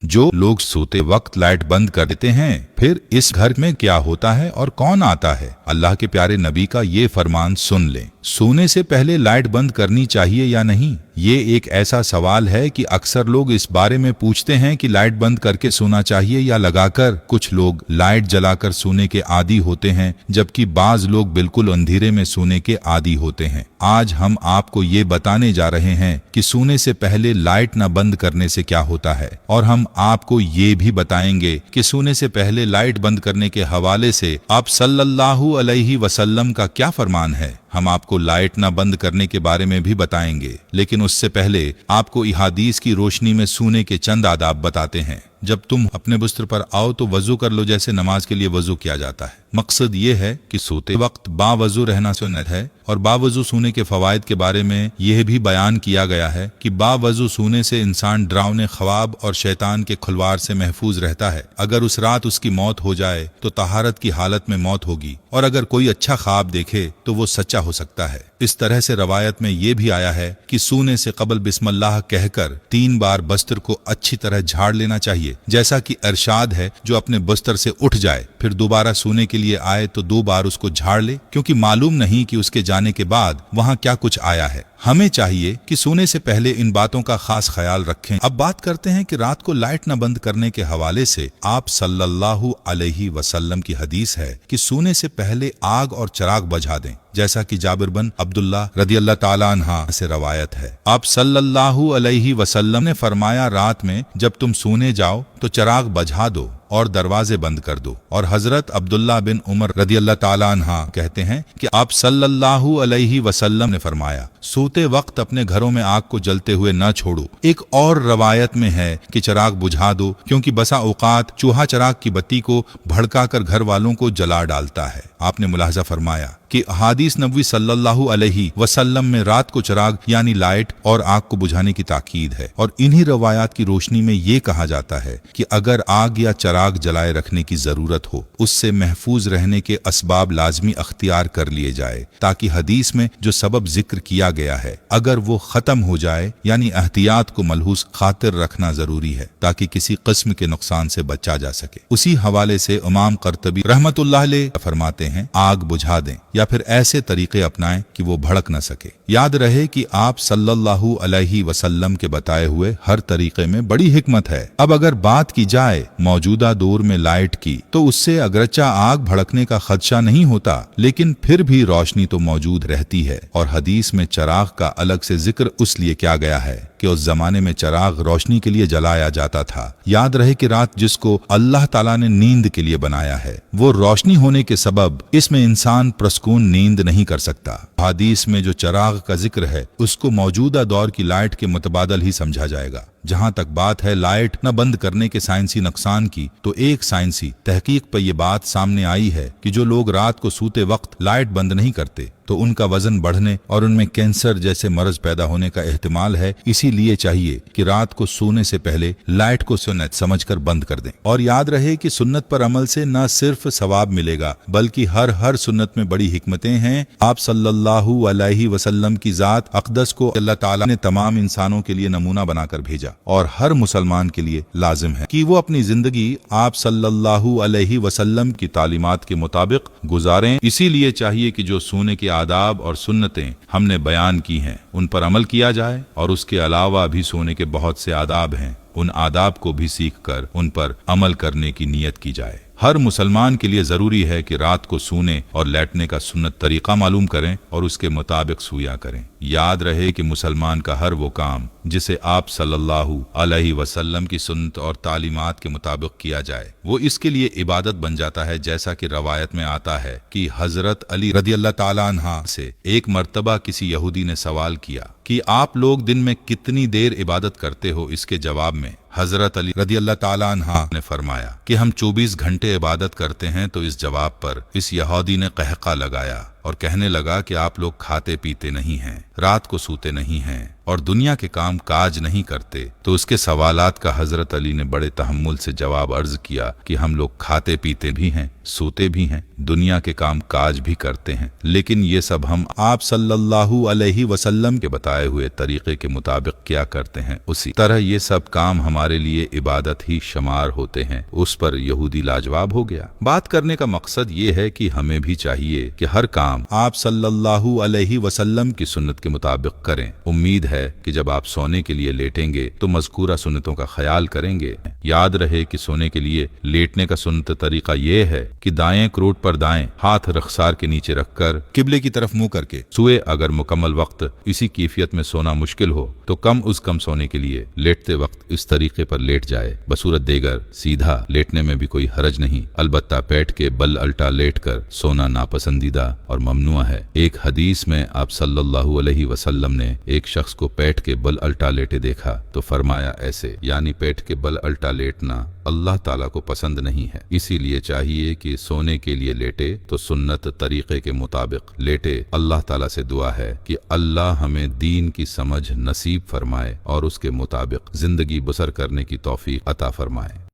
जो लोग सोते वक्त लाइट बंद कर देते हैं, फिर इस घर में क्या होता है और कौन आता है? अल्लाह के प्यारे नबी का ये फरमान सुन लें। सोने से पहले लाइट बंद करनी चाहिए या नहीं? ये एक ऐसा सवाल है कि अक्सर लोग इस बारे में पूछते हैं कि लाइट बंद करके सोना चाहिए या लगाकर। कुछ लोग लाइट जलाकर सोने के आदी होते हैं, जबकि बाज लोग बिल्कुल अंधेरे में सोने के आदी होते हैं। आज हम आपको ये बताने जा रहे हैं कि सोने से पहले लाइट न बंद करने से क्या होता है, और हम आपको ये भी बताएंगे कि सोने से पहले लाइट बंद करने के हवाले से आप सल्लल्लाहु अलैहि वसल्लम का क्या फरमान है। हम आपको लाइट न बंद करने के बारे में भी बताएंगे, लेकिन उससे पहले आपको इहादीस की रोशनी में सोने के चंद आदाब बताते हैं। जब तुम अपने बिस्तर पर आओ तो वजू कर लो, जैसे नमाज के लिए वजू किया जाता है। मकसद ये है कि सोते वक्त बावजू रहना सुन्नत है, और बावजू सोने के फवायद के बारे में यह भी बयान किया गया है कि बावजू सोने से इंसान डरावने ख्वाब और शैतान के खुलवार से महफूज रहता है। अगर उस रात उसकी मौत हो जाए तो तहारत की हालत में मौत होगी, और अगर कोई अच्छा ख्वाब देखे तो वो सच्चा हो सकता है। इस तरह से रवायत में ये भी आया है कि सोने से कबल बिस्मिल्लाह कहकर 3 बार बस्तर को अच्छी तरह झाड़ लेना चाहिए, जैसा कि इरशाद है, जो अपने बस्तर से उठ जाए फिर दोबारा सोने के लिए आए तो 2 बार उसको झाड़ ले, क्योंकि मालूम नहीं कि उसके जाने के बाद वहां क्या कुछ आया है। हमें चाहिए कि सोने से पहले इन बातों का खास ख्याल रखें। अब बात करते हैं कि रात को लाइट न बंद करने के हवाले से आप सल्लल्लाहु अलैहि वसल्लम की हदीस है कि सोने से पहले आग और चिराग बुझा दें, जैसा कि जाबिर बिन अब्दुल्लाह रदियल्लाहु ताला अन्हा से रवायत है। आप सल्लल्लाहु अलैहि वसल्लम ने फरमाया, रात में जब तुम सोने जाओ तो चिराग बुझा दो और दरवाजे बंद कर दो। और हजरत अब्दुल्लाह बिन उमर रदियल्लाहु ताला अन्हा कहते हैं कि आप सल्लल्लाहु अलैहि वसल्लम ने फरमाया, सोते वक्त अपने घरों में आग को जलते हुए न छोड़ो। एक और रवायत में है कि चिराग बुझा दो, क्योंकि बसा औकात चूहा चिराग की बत्ती को भड़काकर घर वालों को जला डालता है। आपने मुलाहजा फरमाया कि हदीस नबवी सल्लल्लाहु अलैहि वसल्लम में रात को चिराग यानी लाइट और आग को बुझाने की ताकीद है। और इन्हीं रवायात की रोशनी में ये कहा जाता है कि अगर आग या चिराग जलाए रखने की जरूरत हो, उससे महफूज रहने के असबाब लाजमी अख्तियार कर लिए जाए, ताकि हदीस में जो सबब जिक्र किया गया है अगर वो खत्म हो जाए, यानी एहतियात को मलहूस खातिर रखना जरूरी है, ताकि किसी किस्म के नुकसान से बचा जा सके। उसी हवाले से इमाम कर्तबी रहमतुल्लाह अलैह फरमाते हैं, आग बुझा दें या फिर ऐसे तरीके अपनाएं कि वो भड़क न सके। याद रहे कि आप सल्लल्लाहु अलैहि वसल्लम के बताए हुए हर तरीके में बड़ी हिकमत है। अब अगर बात की जाए मौजूदा दौर में लाइट की, तो उससे अगरचा आग भड़कने का खदशा नहीं होता, लेकिन फिर भी रोशनी तो मौजूद रहती है। और हदीस में चिराग का अलग से जिक्र उसलिए किया गया है कि उस जमाने में चिराग रोशनी के लिए जलाया जाता था। याद रहे कि रात जिसको अल्लाह ताला ने नींद के लिए बनाया है, वो रोशनी होने के सबब इसमें इंसान प्रसकून नींद नहीं कर सकता। हदीस में जो चिराग का जिक्र है उसको मौजूदा दौर की लाइट के मुतबादल ही समझा जाएगा। जहां तक बात है लाइट न बंद करने के साइंसी नुकसान की, तो एक साइंसी तहकीक पर यह बात सामने आई है कि जो लोग रात को सोते वक्त लाइट बंद नहीं करते तो उनका वजन बढ़ने और उनमें कैंसर जैसे मर्ज पैदा होने का एहतिमाल है। इसीलिए चाहिए कि रात को सोने से पहले लाइट को सुन्नत समझकर बंद कर दें। और याद रहे कि सुन्नत पर अमल से न सिर्फ सवाब मिलेगा, बल्कि हर सुन्नत में बड़ी हिकमतें हैं। आप सल्लल्लाहु अलैहि वसल्लम की जात अक़दस को अल्लाह ताला ने तमाम इंसानों के लिए नमूना बनाकर भेजा, और हर मुसलमान के लिए लाजिम है कि वो अपनी जिंदगी आप सल्लल्लाहु अलैहि वसल्लम की तालीमात के मुताबिक गुजारें। इसीलिए चाहिए कि जो सोने के आदाब और सुन्नतें हमने बयान की हैं उन पर अमल किया जाए, और उसके अलावा भी सोने के बहुत से आदाब हैं, उन आदाब को भी सीख कर उन पर अमल करने की नीयत की जाए। हर मुसलमान के लिए जरूरी है कि रात को सोने और लेटने का सुन्नत तरीका मालूम करें और उसके मुताबिक सोया करें। याद रहे कि मुसलमान का हर वो काम जिसे आप सल्लल्लाहु अलैहि वसल्लम की सुन्नत और तालीमात के मुताबिक किया जाए, वो इसके लिए इबादत बन जाता है। जैसा कि रवायत में आता है कि हजरत अली रदियल्लाहु ताला अन्हा से एक मर्तबा किसी यहूदी ने सवाल किया कि आप लोग दिन में कितनी देर इबादत करते हो। इसके जवाब में हजरत अली रदियल्लाहु ताला अन्हा ने फरमाया कि हम 24 घंटे इबादत करते हैं। तो इस जवाब पर इस यहूदी ने कहका लगाया और कहने लगा कि आप लोग खाते पीते नहीं हैं, रात को सोते नहीं हैं और दुनिया के काम काज नहीं करते। तो उसके सवालात का हजरत अली ने बड़े तहम्मुल से जवाब अर्ज किया कि हम लोग खाते पीते भी हैं, सोते भी हैं, दुनिया के काम काज भी करते हैं, लेकिन ये सब हम आप सल्लल्लाहु अलैहि वसल्लम के बताए हुए तरीके के मुताबिक क्या करते हैं, उसी तरह ये सब काम हमारे लिए इबादत ही शुमार होते हैं। उस पर यहूदी लाजवाब हो गया। बात करने का मकसद ये है कि हमें भी चाहिए कि हर काम आप सल्लल्लाहु अलैहि वसल्लम की सुन्नत के मुताबिक करें। उम्मीद है कि जब आप सोने के लिए लेटेंगे तो मज़कूरा सुन्नतों का ख्याल करेंगे। याद रहे कि सोने के लिए लेटने का सुन्नत तरीका ये है कि दाएं क्रोट पर दाएं हाथ रखसार के नीचे रखकर किबले की तरफ मुंह करके सोए। अगर मुकम्मल वक्त इसी कैफियत में सोना मुश्किल हो तो कम उस कम सोने के लिए लेटते वक्त इस तरीके पर लेट जाए। बसूरत देगर सीधा लेटने में भी कोई हरज नहीं, अलबत्ता पेट के बल अल्टा लेट कर सोना नापसंदीदा और ममनुआ है। एक हदीस में आप सल्लल्लाहु अलैहि वसल्लम ने एक शख्स को पेट के बल अल्टा लेटे देखा तो फरमाया ऐसे, यानी पेट के बल अल्टा लेटना अल्लाह ताला को पसंद नहीं है। इसीलिए चाहिए कि सोने के लिए लेटे तो सुन्नत तरीके के मुताबिक लेटे। अल्लाह ताला से दुआ है कि अल्लाह हमें दीन की समझ नसीब फरमाए और उसके मुताबिक जिंदगी बसर करने की तौफीक अता फरमाए।